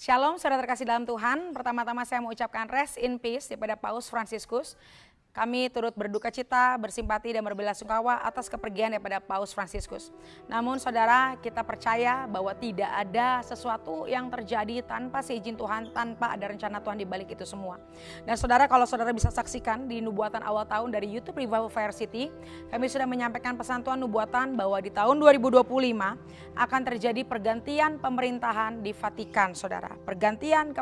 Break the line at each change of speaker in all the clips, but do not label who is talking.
Shalom saudara terkasih dalam Tuhan, pertama-tama saya mau ucapkan rest in peace kepada Paus Fransiskus. Kami turut berduka cita, bersimpati dan berbelasungkawa atas kepergian daripada Paus Fransiskus. Namun saudara, kita percaya bahwa tidak ada sesuatu yang terjadi tanpa seizin Tuhan, tanpa ada rencana Tuhan di balik itu semua. Dan saudara, kalau saudara bisa saksikan di nubuatan awal tahun dari YouTube Revival Fire City, kami sudah menyampaikan pesan Tuhan nubuatan bahwa di tahun 2025 akan terjadi pergantian pemerintahan di Vatikan, saudara. Pergantian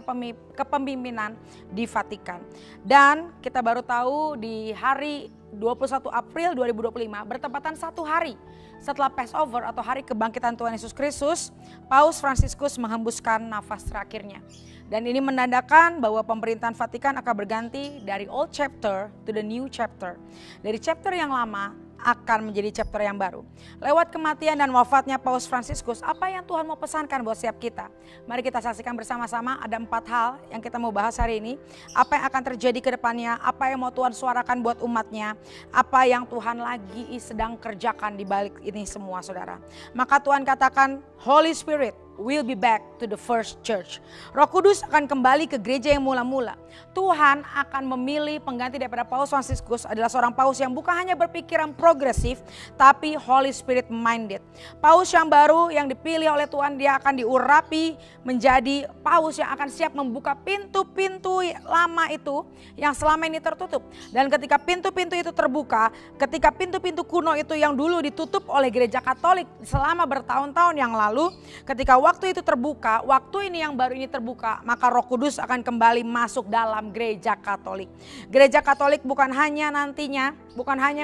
kepemimpinan di Vatikan. Dan kita baru tahu di hari 21 April 2025 bertepatan satu hari setelah Passover atau hari kebangkitan Tuhan Yesus Kristus, Paus Fransiskus menghembuskan nafas terakhirnya. Dan ini menandakan bahwa pemerintahan Vatikan akan berganti dari old chapter to the new chapter. Dari chapter yang lama akan menjadi chapter yang baru. Lewat kematian dan wafatnya Paus Fransiskus, apa yang Tuhan mau pesankan buat setiap kita? Mari kita saksikan bersama-sama, ada 4 hal yang kita mau bahas hari ini. Apa yang akan terjadi ke depannya, apa yang mau Tuhan suarakan buat umatnya, apa yang Tuhan lagi sedang kerjakan di balik ini semua, saudara. Maka Tuhan katakan, Holy Spirit will be back to the first church. Roh Kudus akan kembali ke gereja yang mula-mula. Tuhan akan memilih pengganti daripada Paus Fransiskus adalah seorang paus yang bukan hanya berpikiran progresif, tapi Holy Spirit minded. Paus yang baru yang dipilih oleh Tuhan, dia akan diurapi menjadi paus yang akan siap membuka pintu-pintu lama itu yang selama ini tertutup. Dan ketika pintu-pintu itu terbuka, ketika pintu-pintu kuno itu yang dulu ditutup oleh gereja Katolik selama bertahun-tahun yang lalu, ketika waktu itu terbuka, waktu ini yang baru ini terbuka, maka Roh Kudus akan kembali masuk dalam gereja Katolik. Gereja Katolik bukan hanya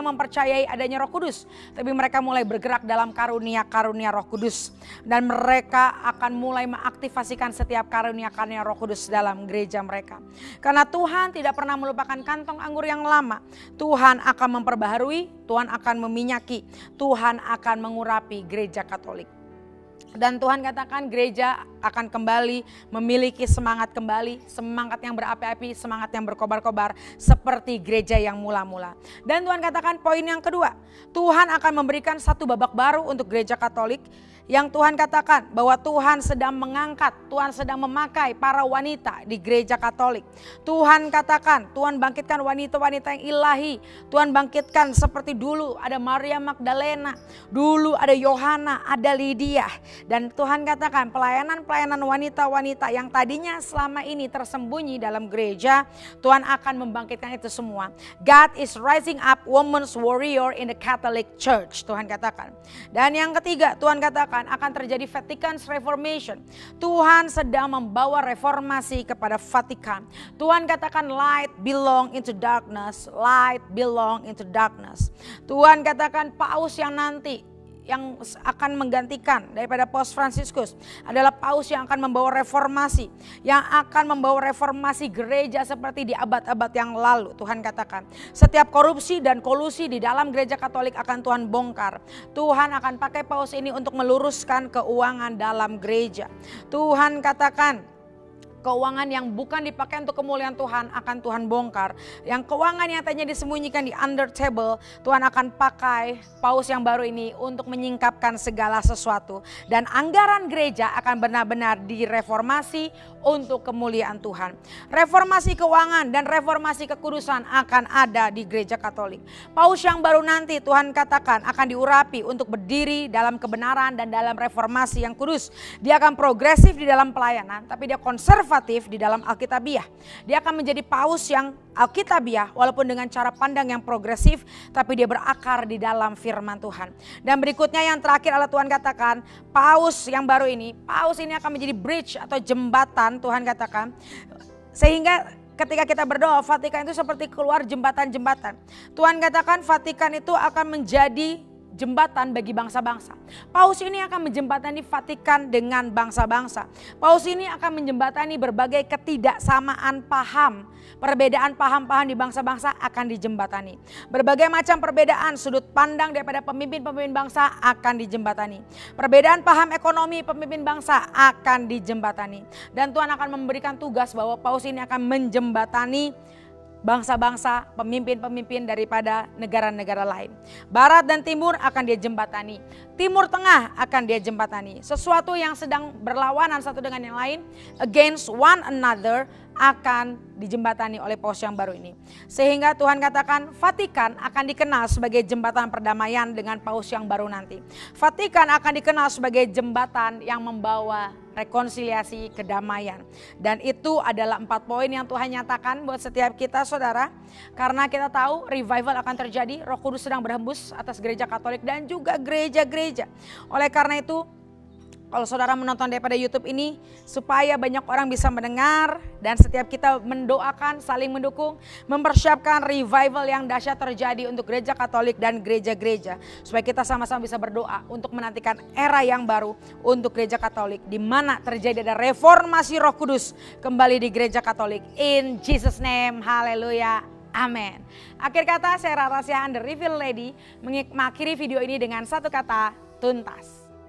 mempercayai adanya Roh Kudus, tapi mereka mulai bergerak dalam karunia-karunia Roh Kudus. Dan mereka akan mulai mengaktifasikan setiap karunia-karunia Roh Kudus dalam gereja mereka. Karena Tuhan tidak pernah melupakan kantong anggur yang lama. Tuhan akan memperbaharui, Tuhan akan meminyaki, Tuhan akan mengurapi gereja Katolik. Dan Tuhan katakan gereja akan kembali memiliki semangat kembali, semangat yang berapi-api, semangat yang berkobar-kobar seperti gereja yang mula-mula. Dan Tuhan katakan poin yang kedua, Tuhan akan memberikan satu babak baru untuk gereja Katolik. Yang Tuhan katakan bahwa Tuhan sedang mengangkat, Tuhan sedang memakai para wanita di gereja Katolik. Tuhan katakan, Tuhan bangkitkan wanita-wanita yang ilahi. Tuhan bangkitkan seperti dulu ada Maria Magdalena, dulu ada Yohana, ada Lydia. Dan Tuhan katakan pelayanan-pelayanan wanita-wanita yang tadinya selama ini tersembunyi dalam gereja, Tuhan akan membangkitkan itu semua. God is rising up women's warrior in the Catholic Church, Tuhan katakan. Dan yang ketiga, Tuhan katakan akan terjadi Vatican's Reformation. Tuhan sedang membawa reformasi kepada Vatikan. Tuhan katakan light belong into darkness, light belong into darkness. Tuhan katakan paus yang nanti yang akan menggantikan daripada Paus Fransiskus adalah paus yang akan membawa reformasi, yang akan membawa reformasi gereja seperti di abad-abad yang lalu. Tuhan katakan setiap korupsi dan kolusi di dalam gereja Katolik akan Tuhan bongkar. Tuhan akan pakai paus ini untuk meluruskan keuangan dalam gereja. Tuhan katakan keuangan yang bukan dipakai untuk kemuliaan Tuhan akan Tuhan bongkar. Yang keuangan yang tadinya disembunyikan di under table, Tuhan akan pakai paus yang baru ini untuk menyingkapkan segala sesuatu. Dan anggaran gereja akan benar-benar direformasi untuk kemuliaan Tuhan. Reformasi keuangan dan reformasi kekudusan akan ada di gereja Katolik. Paus yang baru nanti Tuhan katakan akan diurapi untuk berdiri dalam kebenaran dan dalam reformasi yang kudus. Dia akan progresif di dalam pelayanan, tapi dia konservatif di dalam Alkitabiah. Dia akan menjadi paus yang Alkitabiah walaupun dengan cara pandang yang progresif, tapi dia berakar di dalam firman Tuhan. Dan berikutnya yang terakhir adalah Tuhan katakan paus yang baru ini, paus ini akan menjadi bridge atau jembatan, Tuhan katakan. Sehingga ketika kita berdoa, Vatikan itu seperti keluar jembatan-jembatan. Tuhan katakan Vatikan itu akan menjadi jembatan bagi bangsa-bangsa. Paus ini akan menjembatani Vatikan dengan bangsa-bangsa. Paus ini akan menjembatani berbagai ketidaksamaan paham. Perbedaan paham-paham di bangsa-bangsa akan dijembatani. Berbagai macam perbedaan sudut pandang daripada pemimpin-pemimpin bangsa akan dijembatani. Perbedaan paham ekonomi pemimpin bangsa akan dijembatani. Dan Tuhan akan memberikan tugas bahwa paus ini akan menjembatani bangsa-bangsa, pemimpin-pemimpin daripada negara-negara lain. Barat dan timur akan dia jembatani. Timur tengah akan dia jembatani. Sesuatu yang sedang berlawanan satu dengan yang lain, against one another, akan dijembatani oleh paus yang baru ini. Sehingga Tuhan katakan Vatikan akan dikenal sebagai jembatan perdamaian dengan paus yang baru nanti. Vatikan akan dikenal sebagai jembatan yang membawa rekonsiliasi, kedamaian. Dan itu adalah 4 poin yang Tuhan nyatakan buat setiap kita saudara. Karena kita tahu revival akan terjadi, Roh Kudus sedang berhembus atas gereja Katolik dan juga gereja-gereja. Oleh karena itu, kalau saudara menonton daripada YouTube ini, supaya banyak orang bisa mendengar dan setiap kita mendoakan, saling mendukung, mempersiapkan revival yang dahsyat terjadi untuk gereja Katolik dan gereja-gereja. Supaya kita sama-sama bisa berdoa untuk menantikan era yang baru untuk gereja Katolik, di mana terjadi ada reformasi Roh Kudus kembali di gereja Katolik. In Jesus name, haleluya. Amin. Akhir kata, saya Rara Siahaan, The Reveal Lady, mengakhiri video ini dengan satu kata, tuntas.